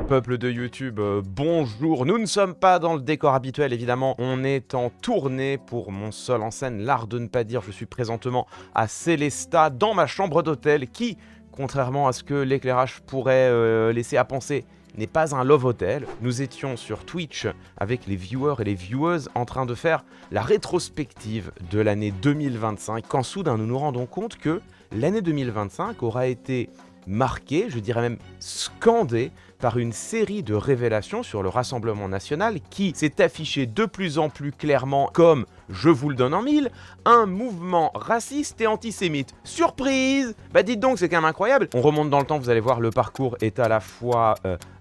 Peuple de YouTube, bonjour. Nous ne sommes pas dans le décor habituel, évidemment. On est en tournée pour mon seul en scène, l'art de ne pas dire. Je suis présentement à Célestat, dans ma chambre d'hôtel, qui, contrairement à ce que l'éclairage pourrait laisser à penser, n'est pas un love hotel. Nous étions sur Twitch avec les viewers et les viewers en train de faire la rétrospective de l'année 2025, quand soudain nous nous rendons compte que l'année 2025 aura été marquée, je dirais même scandée, par une série de révélations sur le Rassemblement National qui s'est affiché de plus en plus clairement comme, je vous le donne en mille, un mouvement raciste et antisémite. Surprise! Bah dites donc, c'est quand même incroyable. On remonte dans le temps, vous allez voir, le parcours est à la fois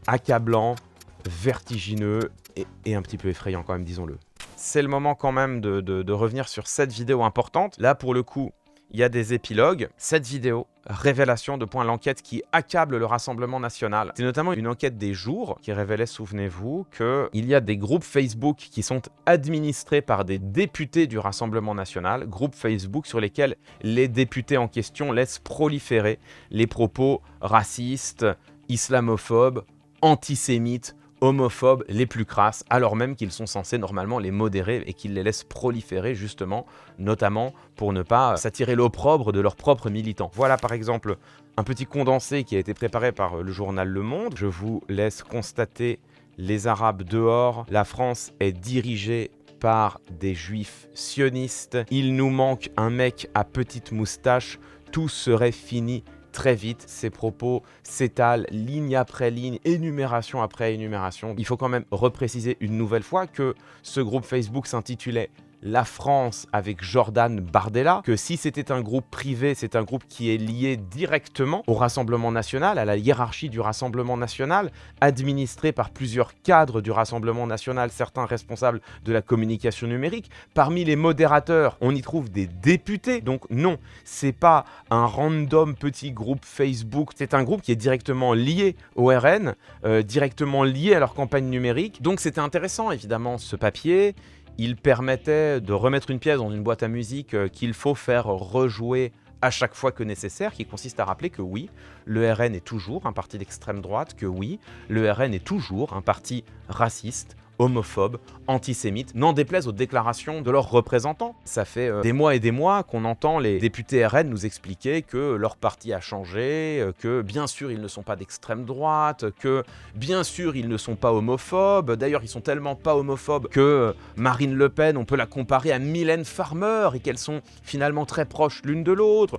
accablant, vertigineux et un petit peu effrayant quand même, disons-le. C'est le moment quand même de revenir sur cette vidéo importante. Là, pour le coup, il y a des épilogues. Cette vidéo, révélation de l'enquête qui accable le Rassemblement National. C'est notamment une enquête des jours qui révélait, souvenez-vous, qu'il y a des groupes Facebook qui sont administrés par des députés du Rassemblement National, groupes Facebook sur lesquels les députés en question laissent proliférer les propos racistes, islamophobes, antisémites, homophobes les plus crasses, alors même qu'ils sont censés normalement les modérer et qu'ils les laissent proliférer justement, notamment pour ne pas s'attirer l'opprobre de leurs propres militants. Voilà par exemple un petit condensé qui a été préparé par le journal Le Monde. Je vous laisse constater les Arabes dehors. La France est dirigée par des juifs sionistes. Il nous manque un mec à petite moustache. Tout serait fini très vite. Ces propos s'étalent ligne après ligne, énumération après énumération. Il faut quand même repréciser une nouvelle fois que ce groupe Facebook s'intitulait La France avec Jordan Bardella, que si c'était un groupe privé, c'est un groupe qui est lié directement au Rassemblement National, à la hiérarchie du Rassemblement National, administré par plusieurs cadres du Rassemblement National, certains responsables de la communication numérique. Parmi les modérateurs, on y trouve des députés. Donc non, c'est pas un random petit groupe Facebook, c'est un groupe qui est directement lié au RN, directement lié à leur campagne numérique. Donc c'était intéressant, évidemment, ce papier. Il permettait de remettre une pièce dans une boîte à musique qu'il faut faire rejouer à chaque fois que nécessaire, qui consiste à rappeler que oui, le RN est toujours un parti d'extrême droite, que oui, le RN est toujours un parti raciste, homophobe, antisémite, n'en déplaise aux déclarations de leurs représentants. Ça fait des mois et des mois qu'on entend les députés RN nous expliquer que leur parti a changé, que bien sûr ils ne sont pas d'extrême droite, que bien sûr ils ne sont pas homophobes. D'ailleurs ils sont tellement pas homophobes que Marine Le Pen, on peut la comparer à Mylène Farmer et qu'elles sont finalement très proches l'une de l'autre.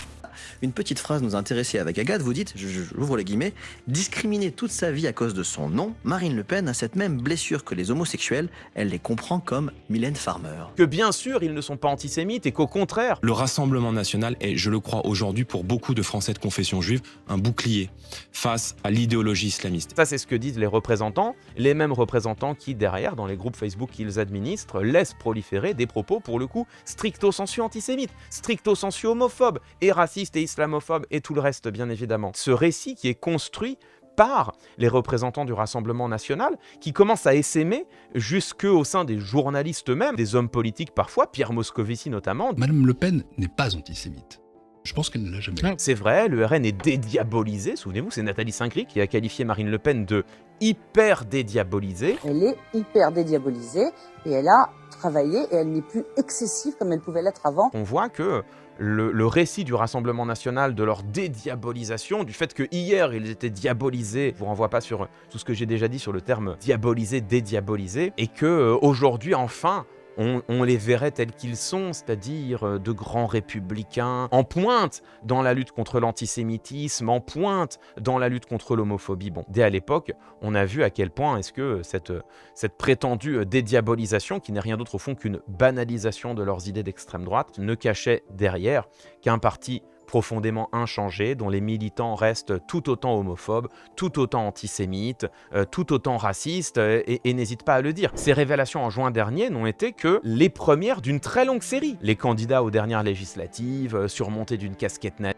Une petite phrase nous a intéressés avec Agathe, vous dites, j'ouvre les guillemets, discriminer toute sa vie à cause de son nom, Marine Le Pen a cette même blessure que les homosexuels, elle les comprend comme Mylène Farmer. Que bien sûr ils ne sont pas antisémites et qu'au contraire, le Rassemblement National est, je le crois aujourd'hui pour beaucoup de Français de confession juive, un bouclier face à l'idéologie islamiste. Ça c'est ce que disent les représentants, les mêmes représentants qui derrière, dans les groupes Facebook qu'ils administrent, laissent proliférer des propos pour le coup stricto sensu antisémites, stricto sensu homophobes et racistes et islamophobes et tout le reste bien évidemment. Ce récit qui est construit par les représentants du Rassemblement National, qui commencent à essaimer jusque au sein des journalistes eux-mêmes, des hommes politiques parfois, Pierre Moscovici notamment. Madame Le Pen n'est pas antisémite. Je pense qu'elle ne l'a jamais. C'est vrai, le RN est dédiabolisé, souvenez-vous, c'est Nathalie Saint-Cricq qui a qualifié Marine Le Pen de hyper dédiabolisée. Elle est hyper dédiabolisée et elle a travaillé et elle n'est plus excessive comme elle pouvait l'être avant. On voit que le récit du Rassemblement National, de leur dédiabolisation, du fait que hier ils étaient diabolisés, je vous renvoie pas sur tout ce que j'ai déjà dit sur le terme diabolisé, dédiabolisé, et que aujourd'hui enfin on les verrait tels qu'ils sont, c'est-à-dire de grands républicains, en pointe dans la lutte contre l'antisémitisme, en pointe dans la lutte contre l'homophobie. Bon, dès à l'époque, on a vu à quel point est-ce que cette prétendue dédiabolisation, qui n'est rien d'autre au fond qu'une banalisation de leurs idées d'extrême droite, ne cachait derrière qu'un parti profondément inchangé, dont les militants restent tout autant homophobes, tout autant antisémites, tout autant racistes, et n'hésitent pas à le dire. Ces révélations en juin dernier n'ont été que les premières d'une très longue série. Les candidats aux dernières législatives, surmontés d'une casquette nazie,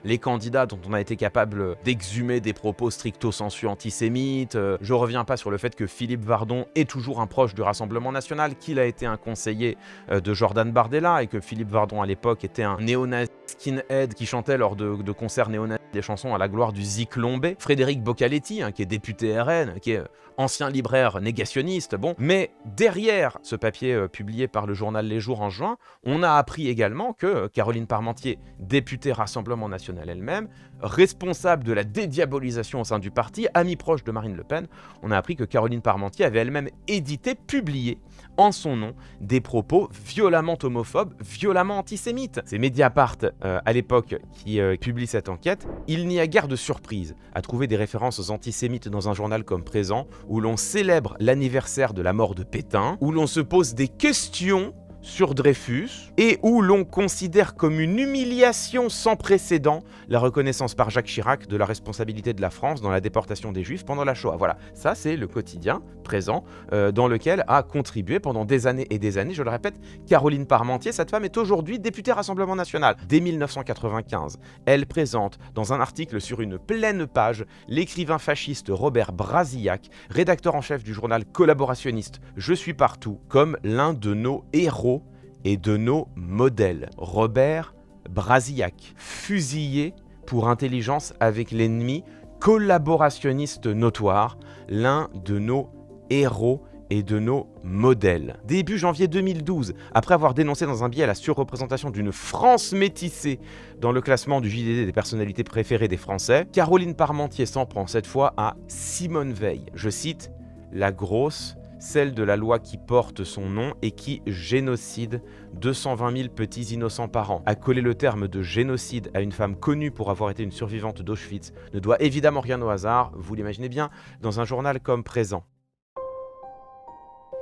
les candidats dont on a été capable d'exhumer des propos stricto sensu antisémites. Je reviens pas sur le fait que Philippe Vardon est toujours un proche du Rassemblement National, qu'il a été un conseiller de Jordan Bardella et que Philippe Vardon à l'époque était un néo-nazi skinheads qui chantaient lors de concerts néo-nazis des chansons à la gloire du Zyklon-B, Frédéric Boccaletti, qui est député RN, qui est ancien libraire négationniste, bon. Mais derrière ce papier publié par le journal Les Jours en juin, on a appris également que Caroline Parmentier, députée Rassemblement National elle-même, responsable de la dédiabolisation au sein du parti, amie proche de Marine Le Pen, on a appris que Caroline Parmentier avait elle-même édité, publié en son nom, des propos violemment homophobes, violemment antisémites. C'est Mediapart, à l'époque, qui publie cette enquête. Il n'y a guère de surprise à trouver des références antisémites dans un journal comme Présent, où l'on célèbre l'anniversaire de la mort de Pétain, où l'on se pose des questions sur Dreyfus, et où l'on considère comme une humiliation sans précédent la reconnaissance par Jacques Chirac de la responsabilité de la France dans la déportation des Juifs pendant la Shoah. Voilà, ça c'est le quotidien Présent, dans lequel a contribué pendant des années et des années, je le répète, Caroline Parmentier. Cette femme est aujourd'hui députée Rassemblement National. Dès 1995, elle présente dans un article sur une pleine page l'écrivain fasciste Robert Brasillac, rédacteur en chef du journal collaborationniste Je suis partout, comme l'un de nos héros et de nos modèles. Robert Brasillac, fusillé pour intelligence avec l'ennemi, collaborationniste notoire, l'un de nos héros et de nos modèles. Début janvier 2012, après avoir dénoncé dans un billet la surreprésentation d'une France métissée dans le classement du JDD des personnalités préférées des Français, Caroline Parmentier s'en prend cette fois à Simone Veil. Je cite, « La grosse, celle de la loi qui porte son nom et qui génocide 220 000 petits innocents par an. Accoler le terme de génocide à une femme connue pour avoir été une survivante d'Auschwitz ne doit évidemment rien au hasard, vous l'imaginez bien, dans un journal comme Présent. »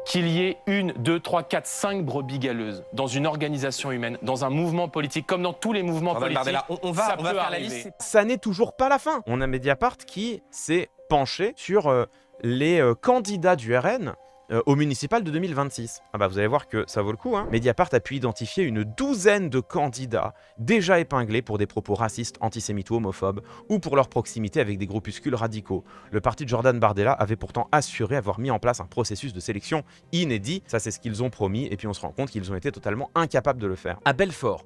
Qu'il y ait 1, 2, 3, 4, 5 brebis galeuses dans une organisation humaine, dans un mouvement politique, comme dans tous les mouvements politiques, Bardella, on va peut faire la arriver. liste. Ça n'est toujours pas la fin. On a Mediapart qui s'est penché sur les candidats du RN au municipal de 2026. Ah bah vous allez voir que ça vaut le coup, hein. Mediapart a pu identifier une douzaine de candidats déjà épinglés pour des propos racistes, antisémites ou homophobes, ou pour leur proximité avec des groupuscules radicaux. Le parti de Jordan Bardella avait pourtant assuré avoir mis en place un processus de sélection inédit, ça c'est ce qu'ils ont promis, et puis on se rend compte qu'ils ont été totalement incapables de le faire. À Belfort,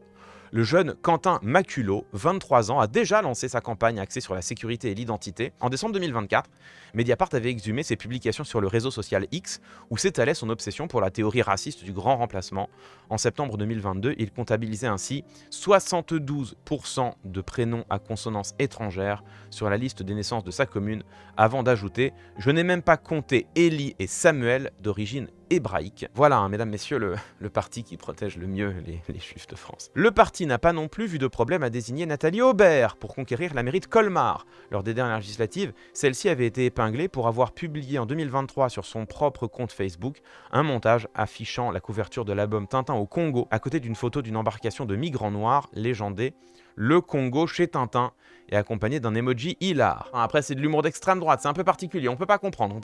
le jeune Quentin Maculot, 23 ans, a déjà lancé sa campagne axée sur la sécurité et l'identité. En décembre 2024, Mediapart avait exhumé ses publications sur le réseau social X, où s'étalait son obsession pour la théorie raciste du grand remplacement. En septembre 2022, il comptabilisait ainsi 72% de prénoms à consonance étrangère sur la liste des naissances de sa commune, avant d'ajouter « Je n'ai même pas compté Élie et Samuel d'origine hébraïque ». Voilà, hein, mesdames, messieurs, le parti qui protège le mieux les Juifs de France. Le parti n'a pas non plus vu de problème à désigner Nathalie Aubert pour conquérir la mairie de Colmar. Lors des dernières législatives, celle-ci avait été épinglée pour avoir publié en 2023 sur son propre compte Facebook un montage affichant la couverture de l'album Tintin au Congo, à côté d'une photo d'une embarcation de migrants noirs légendée « Le Congo chez Tintin » et accompagné d'un emoji hilar. Après, c'est de l'humour d'extrême droite, c'est un peu particulier, on peut pas comprendre.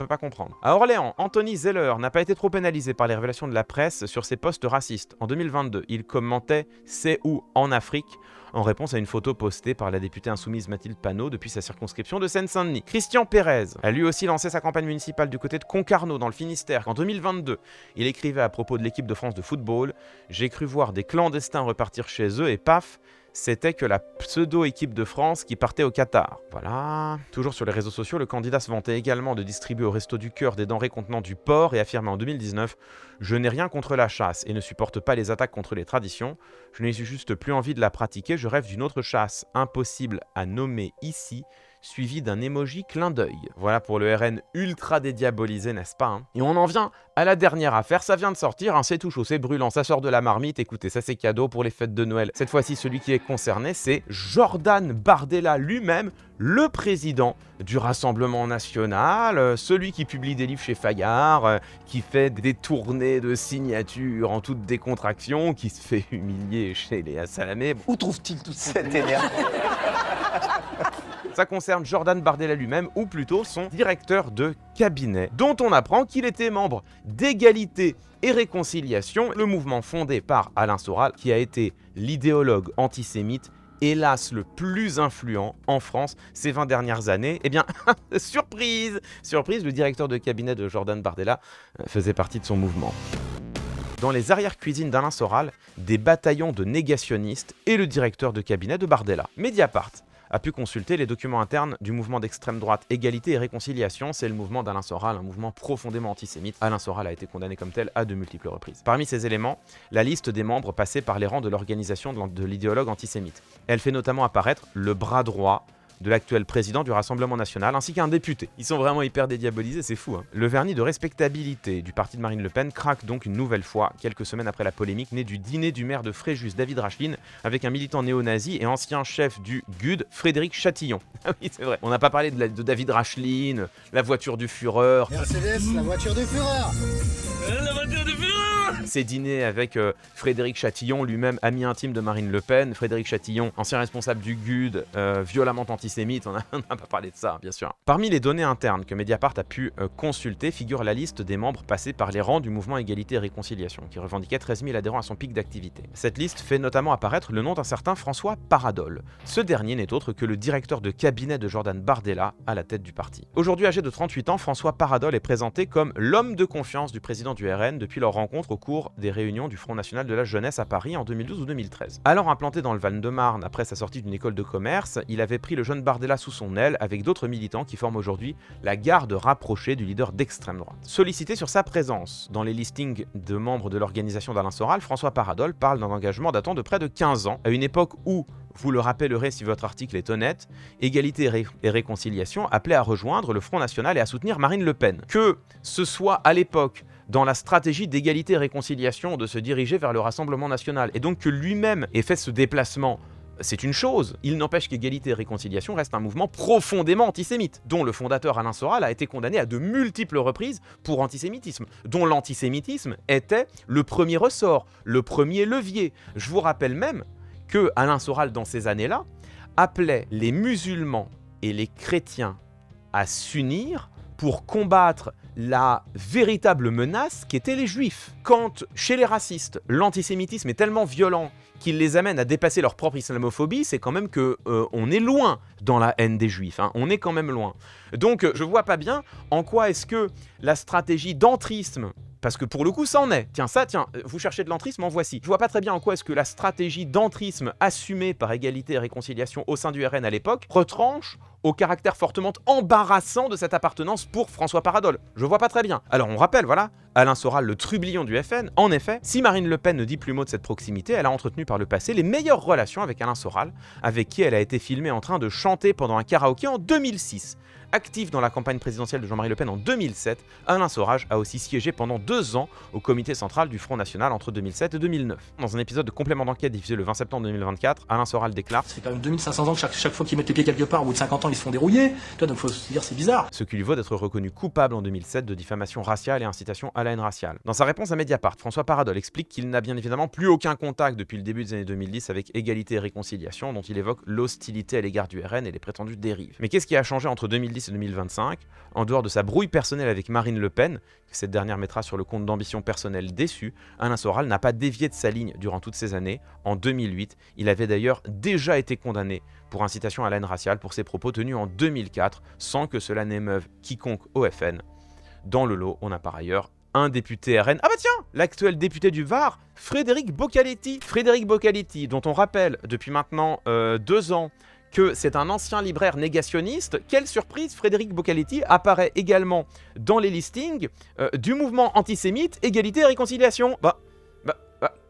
À Orléans, Anthony Zeller n'a pas été trop pénalisé par les révélations de la presse sur ses posts racistes. En 2022, il commentait « C'est où en Afrique ?» en réponse à une photo postée par la députée insoumise Mathilde Panot depuis sa circonscription de Seine-Saint-Denis. Christian Pérez a lui aussi lancé sa campagne municipale du côté de Concarneau dans le Finistère. En 2022, il écrivait à propos de l'équipe de France de football « J'ai cru voir des clandestins repartir chez eux et paf, c'était que la pseudo-équipe de France qui partait au Qatar. » Voilà. Toujours sur les réseaux sociaux, le candidat se vantait également de distribuer au Resto du Cœur des denrées contenant du porc et affirmait en 2019 « Je n'ai rien contre la chasse et ne supporte pas les attaques contre les traditions. Je n'ai juste plus envie de la pratiquer, je rêve d'une autre chasse, impossible à nommer ici. » suivi d'un emoji clin d'œil. Voilà pour le RN ultra dédiabolisé, n'est-ce pas, hein. Et on en vient à la dernière affaire, ça vient de sortir, hein, c'est tout chaud, c'est brûlant, ça sort de la marmite, écoutez, ça c'est cadeau pour les fêtes de Noël. Cette fois-ci, celui qui est concerné, c'est Jordan Bardella lui-même, le président du Rassemblement National, celui qui publie des livres chez Fayard, qui fait des tournées de signatures en toute décontraction, qui se fait humilier chez Léa Salamé. Où trouve-t-il toute cette énergie? Ça concerne Jordan Bardella lui-même, ou plutôt son directeur de cabinet, dont on apprend qu'il était membre d'Égalité et Réconciliation, le mouvement fondé par Alain Soral, qui a été l'idéologue antisémite hélas le plus influent en France ces 20 dernières années. Eh bien, surprise, le directeur de cabinet de Jordan Bardella faisait partie de son mouvement. dans les arrière-cuisines d'Alain Soral des bataillons de négationnistes et le directeur de cabinet de Bardella. Mediapart a pu consulter les documents internes du mouvement d'extrême droite Égalité et Réconciliation. C'est le mouvement d'Alain Soral, un mouvement profondément antisémite. Alain Soral a été condamné comme tel à de multiples reprises. Parmi ces éléments, la liste des membres passés par les rangs de l'organisation de l'idéologue antisémite. Elle fait notamment apparaître le bras droit de l'actuel président du Rassemblement National, ainsi qu'un député. Ils sont vraiment hyper dédiabolisés, c'est fou. Le vernis de respectabilité du parti de Marine Le Pen craque donc une nouvelle fois, quelques semaines après la polémique née du dîner du maire de Fréjus, David Racheline, avec un militant néo-nazi et ancien chef du GUD, Frédéric Chatillon. Ah oui, c'est vrai. On n'a pas parlé de David Racheline, la voiture du Führer. Mercedes, la voiture du Führer. La voiture du Führer. Ces dîners avec Frédéric Chatillon, lui-même ami intime de Marine Le Pen. Frédéric Chatillon, ancien responsable du GUD, violemment antisémite, on n'a pas parlé de ça, bien sûr. Parmi les données internes que Mediapart a pu consulter figure la liste des membres passés par les rangs du mouvement Égalité et Réconciliation, qui revendiquait 13 000 adhérents à son pic d'activité. Cette liste fait notamment apparaître le nom d'un certain François Paradol. Ce dernier n'est autre que le directeur de cabinet de Jordan Bardella à la tête du parti. Aujourd'hui âgé de 38 ans, François Paradol est présenté comme l'homme de confiance du président du RN depuis leur rencontre au cours des réunions du Front National de la Jeunesse à Paris en 2012 ou 2013. Alors implanté dans le Val-de-Marne après sa sortie d'une école de commerce, il avait pris le jeune Bardella sous son aile avec d'autres militants qui forment aujourd'hui la garde rapprochée du leader d'extrême droite. Sollicité sur sa présence dans les listings de membres de l'organisation d'Alain Soral, François Paradol parle d'un engagement datant de près de 15 ans, à une époque où, vous le rappellerez si votre article est honnête, Égalité et Réconciliation appelait à rejoindre le Front National et à soutenir Marine Le Pen. Que ce soit à l'époque dans la stratégie d'égalité et réconciliation de se diriger vers le Rassemblement National, et donc que lui-même ait fait ce déplacement, c'est une chose. Il n'empêche qu'Égalité et Réconciliation reste un mouvement profondément antisémite, dont le fondateur Alain Soral a été condamné à de multiples reprises pour antisémitisme, dont l'antisémitisme était le premier ressort, le premier levier. Je vous rappelle même que Alain Soral, dans ces années-là, appelait les musulmans et les chrétiens à s'unir pour combattre la véritable menace qu'étaient les juifs. Quand, chez les racistes, l'antisémitisme est tellement violent qu'il les amène à dépasser leur propre islamophobie, c'est quand même que on est loin dans la haine des juifs, hein. On est quand même loin. Donc je vois pas bien en quoi est-ce que la stratégie d'entrisme, parce que pour le coup ça en est, tiens, vous cherchez de l'entrisme, en voici. Je vois pas très bien en quoi est-ce que la stratégie d'entrisme assumée par Égalité et Réconciliation au sein du RN à l'époque retranche au caractère fortement embarrassant de cette appartenance pour François Paradol. Je vois pas très bien. Alors on rappelle, voilà, Alain Soral, le trublion du FN. En effet, si Marine Le Pen ne dit plus mot de cette proximité, elle a entretenu par le passé les meilleures relations avec Alain Soral, avec qui elle a été filmée en train de chanter pendant un karaoké en 2006. Actif dans la campagne présidentielle de Jean-Marie Le Pen en 2007, Alain Soral a aussi siégé pendant 2 ans au comité central du Front National entre 2007 et 2009. Dans un épisode de complément d'enquête diffusé le 20 septembre 2024, Alain Soral déclare: ça fait quand même 2500 ans que chaque fois qu'ils mettent les pieds quelque part, au bout de 50 ans, ils se font dérouiller. Donc faut se dire, c'est bizarre. Ce qui lui vaut d'être reconnu coupable en 2007 de diffamation raciale et incitation à la haine raciale. Dans sa réponse à Mediapart, François Paradol explique qu'il n'a bien évidemment plus aucun contact depuis le début des années 2010 avec Égalité et Réconciliation, dont il évoque l'hostilité à l'égard du RN et les prétendues dérives. Mais qu'est-ce qui a changé entre 2010 et 2025 ? En dehors de sa brouille personnelle avec Marine Le Pen, que cette dernière mettra sur le compte d'ambition personnelle déçue, Alain Soral n'a pas dévié de sa ligne durant toutes ces années. En 2008, il avait d'ailleurs déjà été condamné pour incitation à la haine raciale pour ses propos tenus en 2004, sans que cela n'émeuve quiconque au FN. Dans le lot, on a par ailleurs un député RN. Ah bah tiens, l'actuel député du Var, Frédéric Boccaletti. Frédéric Boccaletti, dont on rappelle depuis maintenant 2 ans que c'est un ancien libraire négationniste. Quelle surprise, Frédéric Boccaletti apparaît également dans les listings du mouvement antisémite Égalité et Réconciliation.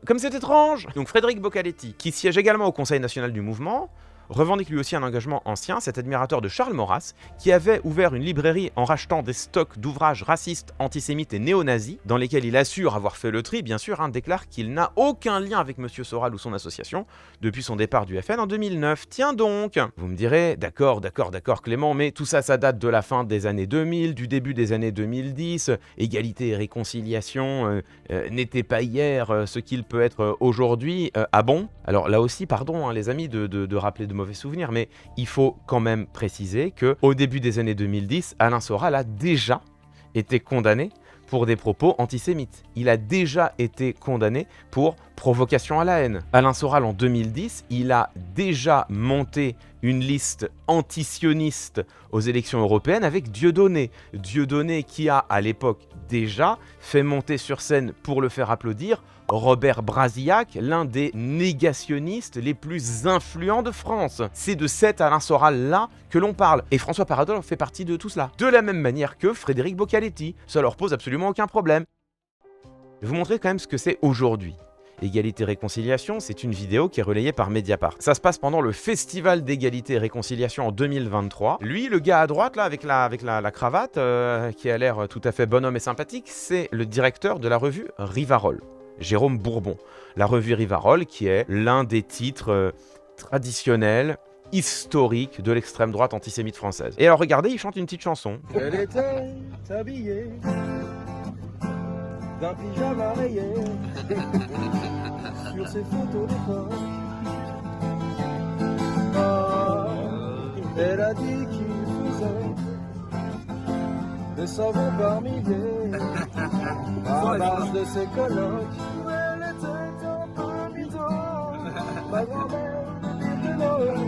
Comme c'est étrange. Donc Frédéric Boccaletti, qui siège également au Conseil national du mouvement, revendique lui aussi un engagement ancien, cet admirateur de Charles Maurras, qui avait ouvert une librairie en rachetant des stocks d'ouvrages racistes, antisémites et néo-nazis, dans lesquels il assure avoir fait le tri, bien sûr, déclare qu'il n'a aucun lien avec M. Soral ou son association depuis son départ du FN en 2009. Tiens donc. Vous me direz, d'accord Clément, mais tout ça, ça date de la fin des années 2000, du début des années 2010, Égalité et Réconciliation n'était pas hier ce qu'il peut être aujourd'hui. Ah bon? Alors là aussi, pardon les amis de rappeler de mauvais souvenirs, mais il faut quand même préciser qu'au début des années 2010, Alain Soral a déjà été condamné pour des propos antisémites. Il a déjà été condamné pour provocation à la haine. Alain Soral, en 2010, il a déjà monté une liste antisioniste aux élections européennes avec Dieudonné. Dieudonné qui a, à l'époque déjà, fait monter sur scène pour le faire applaudir Robert Brasillac, l'un des négationnistes les plus influents de France. C'est de cet Alain Soral-là que l'on parle. Et François Paradol fait partie de tout cela. De la même manière que Frédéric Boccaletti. Ça leur pose absolument aucun problème. Je vais vous montrer quand même ce que c'est aujourd'hui. Égalité-Réconciliation, c'est une vidéo qui est relayée par Mediapart. Ça se passe pendant le Festival d'Égalité et Réconciliation en 2023. Lui, le gars à droite, là, avec la cravate, qui a l'air tout à fait bonhomme et sympathique, c'est le directeur de la revue Rivarol, Jérôme Bourbon. La revue Rivarol, qui est l'un des titres traditionnels, historiques de l'extrême droite antisémite française. Et alors regardez, il chante une petite chanson. Elle était habillée d'un pyjama rayé sur ses photos d'époque. Ah, elle a dit qu'il faisait des savons par milliers à l'âge de ses colocs. Elle était un peu mytho, ma grand-mère de Noël,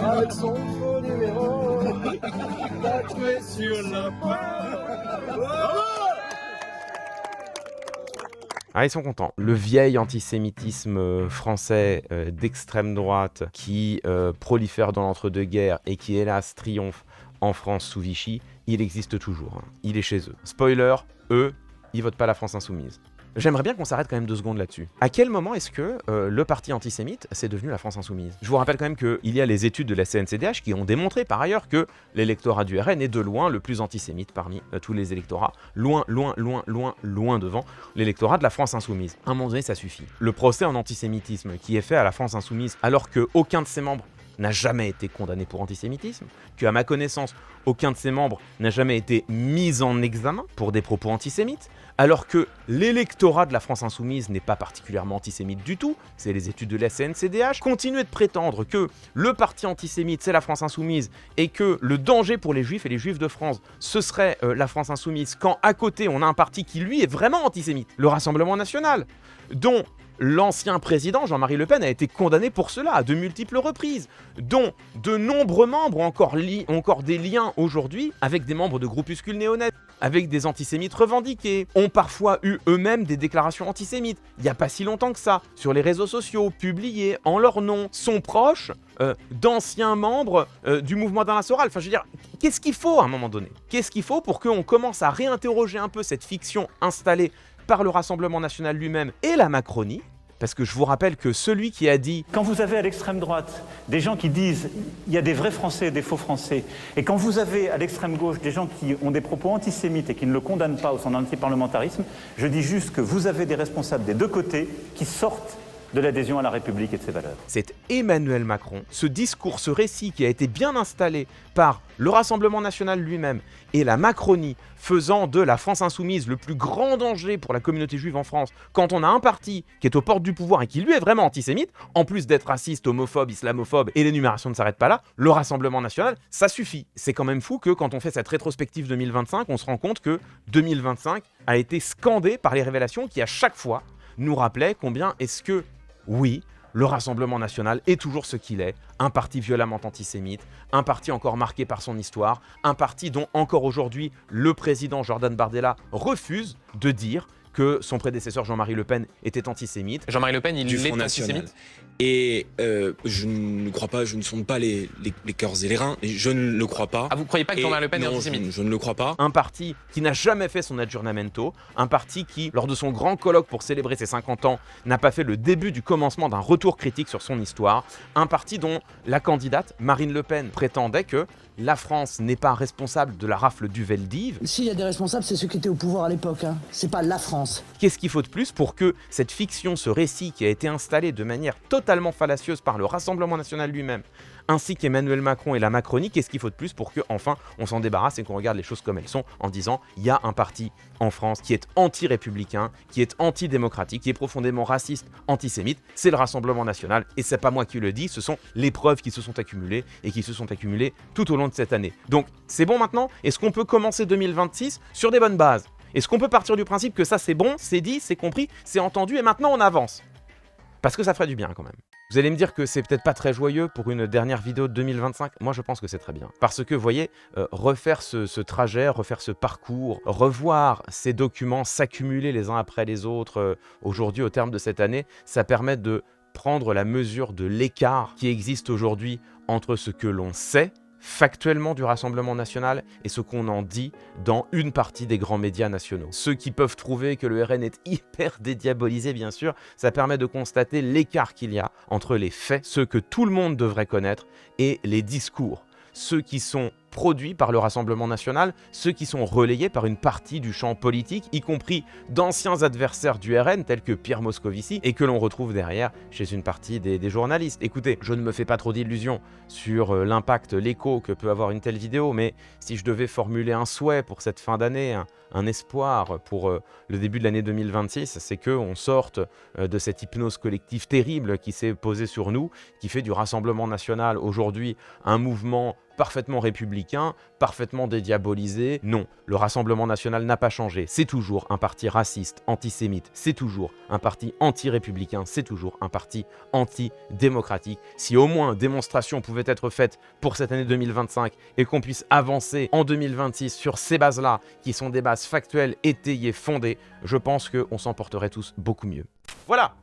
avec son faux numéro tatoué sur la poire. Ah, ils sont contents. Le vieil antisémitisme français d'extrême droite qui prolifère dans l'entre-deux-guerres et qui, hélas, triomphe en France sous Vichy, il existe toujours. Hein. Il est chez eux. Spoiler, eux, ils votent pas la France insoumise. J'aimerais bien qu'on s'arrête quand même 2 secondes là-dessus. À quel moment est-ce que le parti antisémite c'est devenu la France insoumise? Je vous rappelle quand même qu'il y a les études de la CNCDH qui ont démontré par ailleurs que l'électorat du RN est de loin le plus antisémite parmi tous les électorats, loin devant l'électorat de la France insoumise. À un moment donné, ça suffit. Le procès en antisémitisme qui est fait à la France insoumise alors qu'aucun de ses membres n'a jamais été condamné pour antisémitisme, qu'à ma connaissance, aucun de ses membres n'a jamais été mis en examen pour des propos antisémites, alors que l'électorat de la France insoumise n'est pas particulièrement antisémite du tout, c'est les études de la CNCDH, continuer de prétendre que le parti antisémite c'est la France insoumise et que le danger pour les juifs et les juifs de France ce serait la France insoumise, quand à côté on a un parti qui lui est vraiment antisémite, le Rassemblement national, dont l'ancien président Jean-Marie Le Pen a été condamné pour cela à de multiples reprises, dont de nombreux membres ont encore des liens aujourd'hui avec des membres de groupuscules néonazis, avec des antisémites revendiqués, ont parfois eu eux-mêmes des déclarations antisémites, il n'y a pas si longtemps que ça, sur les réseaux sociaux, publiées en leur nom, sont proches d'anciens membres du mouvement d'Alain Soral. Enfin, je veux dire, qu'est-ce qu'il faut à un moment donné? Qu'est-ce qu'il faut pour qu'on commence à réinterroger un peu cette fiction installée par le Rassemblement national lui-même et la Macronie? Parce que je vous rappelle que celui qui a dit... Quand vous avez à l'extrême droite des gens qui disent il y a des vrais Français et des faux Français, et quand vous avez à l'extrême gauche des gens qui ont des propos antisémites et qui ne le condamnent pas au sein d'antiparlementarisme, je dis juste que vous avez des responsables des deux côtés qui sortent de l'adhésion à la République et de ses valeurs. C'est Emmanuel Macron, ce discours, ce récit qui a été bien installé par le Rassemblement national lui-même et la Macronie, faisant de la France insoumise le plus grand danger pour la communauté juive en France, quand on a un parti qui est aux portes du pouvoir et qui lui est vraiment antisémite, en plus d'être raciste, homophobe, islamophobe, et l'énumération ne s'arrête pas là, le Rassemblement national, ça suffit. C'est quand même fou que quand on fait cette rétrospective 2025, on se rend compte que 2025 a été scandé par les révélations qui à chaque fois nous rappelaient combien est-ce que oui, le Rassemblement national est toujours ce qu'il est, un parti violemment antisémite, un parti encore marqué par son histoire, un parti dont encore aujourd'hui le président Jordan Bardella refuse de dire que son prédécesseur Jean-Marie Le Pen était antisémite. Jean-Marie Le Pen, il est antisémite. Et je ne crois pas, je ne sonde pas les cœurs et les reins, et je ne le crois pas. Ah, vous ne croyez pas que Jean-Marie Le Pen est antisémite? Je ne le crois pas. Un parti qui n'a jamais fait son aggiornamento, un parti qui, lors de son grand colloque pour célébrer ses 50 ans, n'a pas fait le début du commencement d'un retour critique sur son histoire, un parti dont la candidate, Marine Le Pen, prétendait que la France n'est pas responsable de la rafle du Veldiv. S'il y a des responsables, c'est ceux qui étaient au pouvoir à l'époque, hein. C'est pas la France. Qu'est-ce qu'il faut de plus pour que cette fiction, ce récit qui a été installé de manière totalement fallacieuse par le Rassemblement national lui-même, ainsi qu'Emmanuel Macron et la Macronie, qu'est-ce qu'il faut de plus pour que enfin on s'en débarrasse et qu'on regarde les choses comme elles sont en disant il y a un parti en France qui est anti-républicain, qui est anti-démocratique, qui est profondément raciste, antisémite, c'est le Rassemblement national et c'est pas moi qui le dis, ce sont les preuves qui se sont accumulées et qui se sont accumulées tout au long de cette année. Donc c'est bon maintenant? Est-ce qu'on peut commencer 2026 sur des bonnes bases? Est-ce qu'on peut partir du principe que ça c'est bon, c'est dit, c'est compris, c'est entendu et maintenant on avance? Parce que ça ferait du bien quand même. Vous allez me dire que c'est peut-être pas très joyeux pour une dernière vidéo de 2025. Moi, je pense que c'est très bien. Parce que, vous voyez, refaire ce trajet, refaire ce parcours, revoir ces documents s'accumuler les uns après les autres aujourd'hui au terme de cette année, ça permet de prendre la mesure de l'écart qui existe aujourd'hui entre ce que l'on sait factuellement du Rassemblement national et ce qu'on en dit dans une partie des grands médias nationaux. Ceux qui peuvent trouver que le RN est hyper dédiabolisé, bien sûr, ça permet de constater l'écart qu'il y a entre les faits, ceux que tout le monde devrait connaître, et les discours, ceux qui sont produits par le Rassemblement national, ceux qui sont relayés par une partie du champ politique, y compris d'anciens adversaires du RN tels que Pierre Moscovici, et que l'on retrouve derrière chez une partie des journalistes. Écoutez, je ne me fais pas trop d'illusions sur l'impact, l'écho que peut avoir une telle vidéo, mais si je devais formuler un souhait pour cette fin d'année, un espoir pour le début de l'année 2026, c'est qu'on sorte de cette hypnose collective terrible qui s'est posée sur nous, qui fait du Rassemblement national aujourd'hui un mouvement parfaitement républicain, parfaitement dédiabolisé. Non, le Rassemblement national n'a pas changé. C'est toujours un parti raciste, antisémite. C'est toujours un parti anti-républicain. C'est toujours un parti anti-démocratique. Si au moins démonstration pouvait être faite pour cette année 2025 et qu'on puisse avancer en 2026 sur ces bases-là, qui sont des bases factuelles, étayées, fondées, je pense qu'on s'en porterait tous beaucoup mieux. Voilà!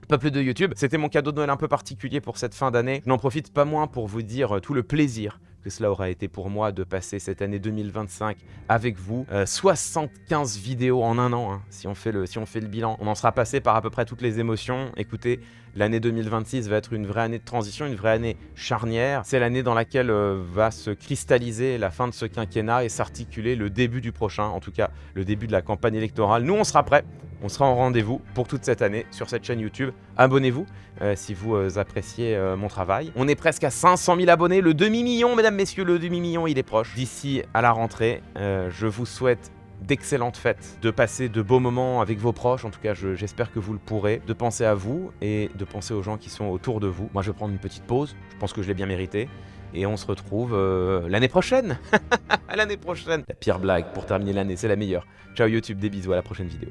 Peuple de YouTube, c'était mon cadeau de Noël un peu particulier pour cette fin d'année. Je n'en profite pas moins pour vous dire tout le plaisir que cela aura été pour moi de passer cette année 2025 avec vous. 75 vidéos en un an, hein, si on fait le bilan. On en sera passé par à peu près toutes les émotions. Écoutez, l'année 2026 va être une vraie année de transition, une vraie année charnière. C'est l'année dans laquelle va se cristalliser la fin de ce quinquennat et s'articuler le début du prochain, en tout cas le début de la campagne électorale. Nous, on sera prêts. On sera en rendez-vous pour toute cette année sur cette chaîne YouTube. Abonnez-vous si vous appréciez mon travail. On est presque à 500 000 abonnés. Le demi-million, mesdames, messieurs, le demi-million, il est proche. D'ici à la rentrée, je vous souhaite d'excellentes fêtes, de passer de beaux moments avec vos proches. En tout cas, j'espère que vous le pourrez. De penser à vous et de penser aux gens qui sont autour de vous. Moi, je vais prendre une petite pause. Je pense que je l'ai bien mérité. Et on se retrouve l'année prochaine. À l'année prochaine. La pire blague pour terminer l'année, c'est la meilleure. Ciao YouTube, des bisous, à la prochaine vidéo.